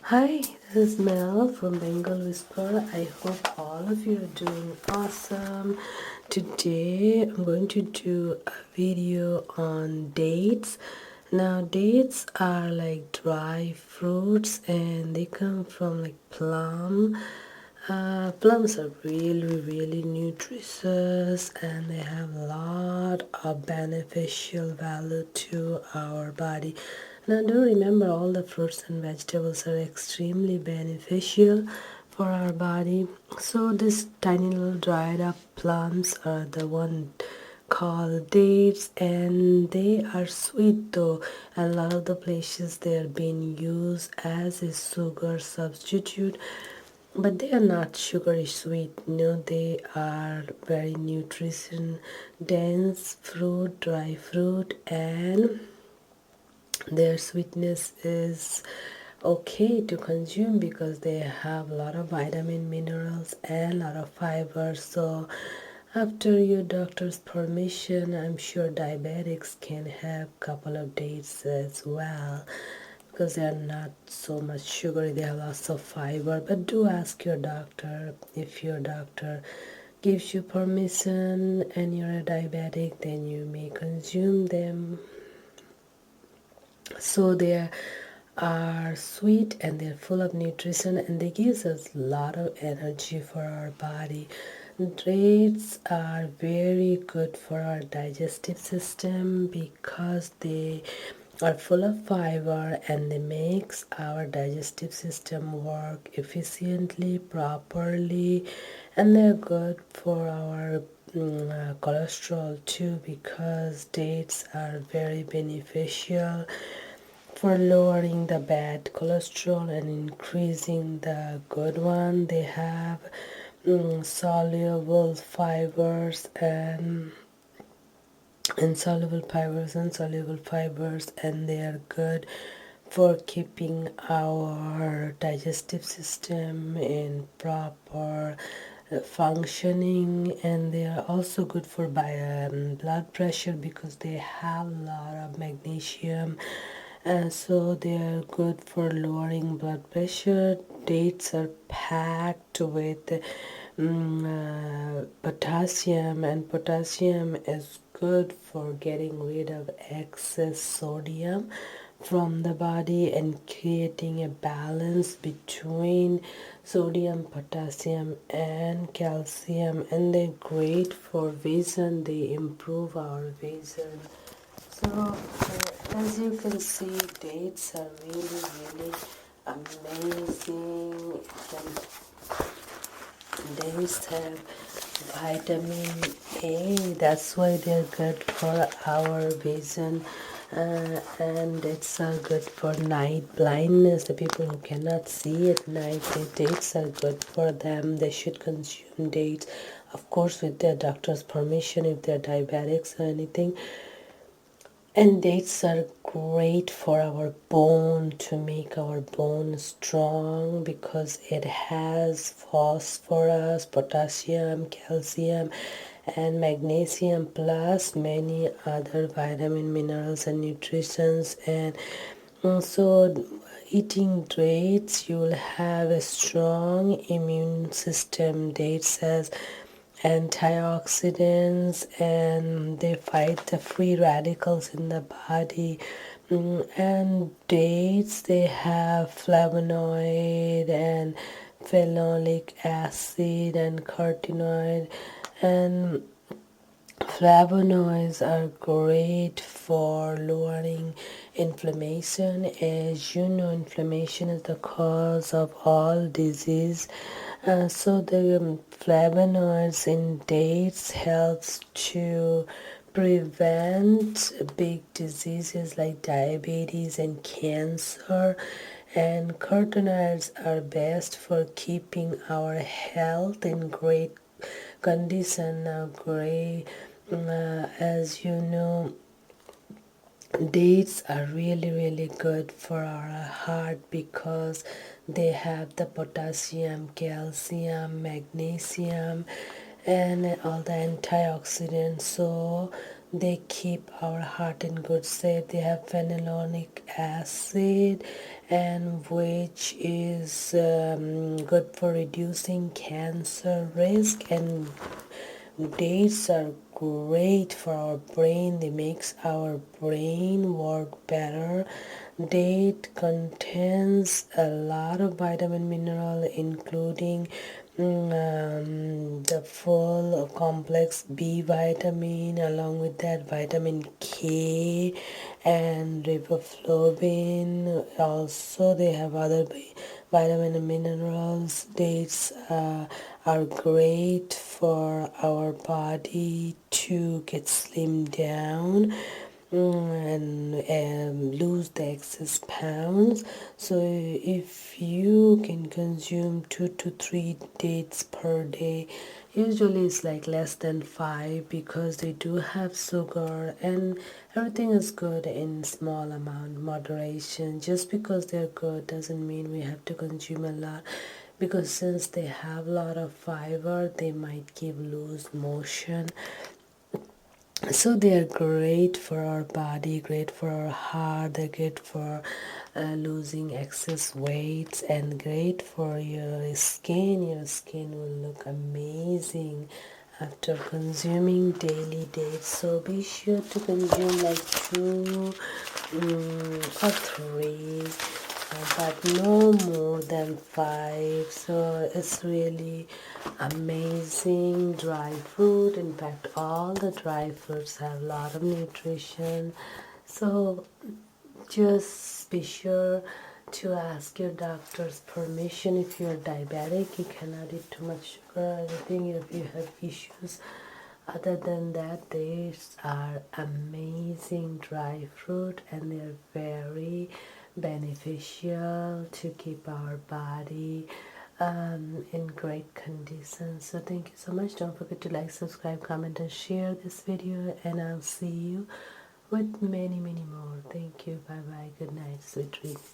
Hi, this is Mel from Bangle Whisper. I hope all of you are doing awesome. Today I'm going to do a video on dates. Now dates are like dry fruits and they come from like plum. Plums are really nutritious and they have a lot of beneficial value to our body. Now do remember all the fruits and vegetables are extremely beneficial for our body. So this tiny little dried up plums are the one called dates, and they are sweet though. A lot of the places they are being used as a sugar substitute, but they are not sugary sweet. They are very nutrition dense fruit, dry fruit, and their sweetness is okay to consume because they have a lot of vitamin, minerals, and a lot of fiber. So after your doctor's permission, I'm sure diabetics can have a couple of dates as well because they are not so much sugary. They have lots of fiber. But do ask your doctor. If your doctor gives you permission and you're a diabetic, then you may consume them. So they are sweet and they're full of nutrition, and they give us a lot of energy for our body. Dates are very good for our digestive system because they are full of fiber and they makes our digestive system work efficiently, properly, and they're good for our cholesterol too, because dates are very beneficial for lowering the bad cholesterol and increasing the good one. They have soluble fibers and insoluble fibers, and they are good for keeping our digestive system in proper functioning. And they are also good for blood pressure because they have a lot of magnesium, and so they are good for lowering blood pressure. Dates are packed with potassium, and potassium is good for getting rid of excess sodium from the body and creating a balance between sodium, potassium, and calcium. And they're great for vision. They improve our vision. So as you can see, dates are really amazing. Dates have vitamin A, that's why they're good for our vision. And it's good for night blindness. The people who cannot see at night, the dates are good for them. They should consume dates, of course with their doctor's permission if they're diabetics or anything. And dates are great for our bone, to make our bone strong, because it has phosphorus, potassium, calcium, and magnesium, plus many other vitamin, minerals, and nutritions. And also eating dates, you will have a strong immune system. Dates has antioxidants and they fight the free radicals in the body. And dates, they have flavonoid and phenolic acid and carotenoid, and flavonoids are great for lowering inflammation. As you know, inflammation is the cause of all disease. So the flavonoids in dates helps to prevent big diseases like diabetes and cancer. And carotenoids are best for keeping our health in great condition. As you know, dates are really good for our heart because they have the potassium, calcium, magnesium, and all the antioxidants. So they keep our heart in good shape. They have phenolonic acid, and which is good for reducing cancer risk. And dates are great for our brain. They makes our brain work better. Date contains a lot of vitamin mineral, including the full complex B vitamin, along with that vitamin K and riboflavin. Also, they have other vitamin and minerals. Dates are great for our body to get slim down and lose the excess pounds. So if you can consume 2 to 3 dates per day, usually it's like less than 5, because they do have sugar, and everything is good in small amount, moderation. Just because they're good doesn't mean we have to consume a lot, because since they have a lot of fiber, they might give loose motion. So they are great for our body, great for our heart, they're great for losing excess weight, and great for your skin. Your skin will look amazing after consuming daily dates. So be sure to consume like 2 or 3, but no more than 5. So it's really amazing dry fruit. In fact, all the dry fruits have a lot of nutrition. So just be sure to ask your doctor's permission. If you're diabetic, you cannot eat too much sugar or anything. If you have issues other than that, these are amazing dry fruit, and they're very beneficial to keep our body in great condition. So thank you so much. Don't forget to like, subscribe, comment, and share this video, and I'll see you with many more. Thank you. Bye bye. Good night. Sweet dreams.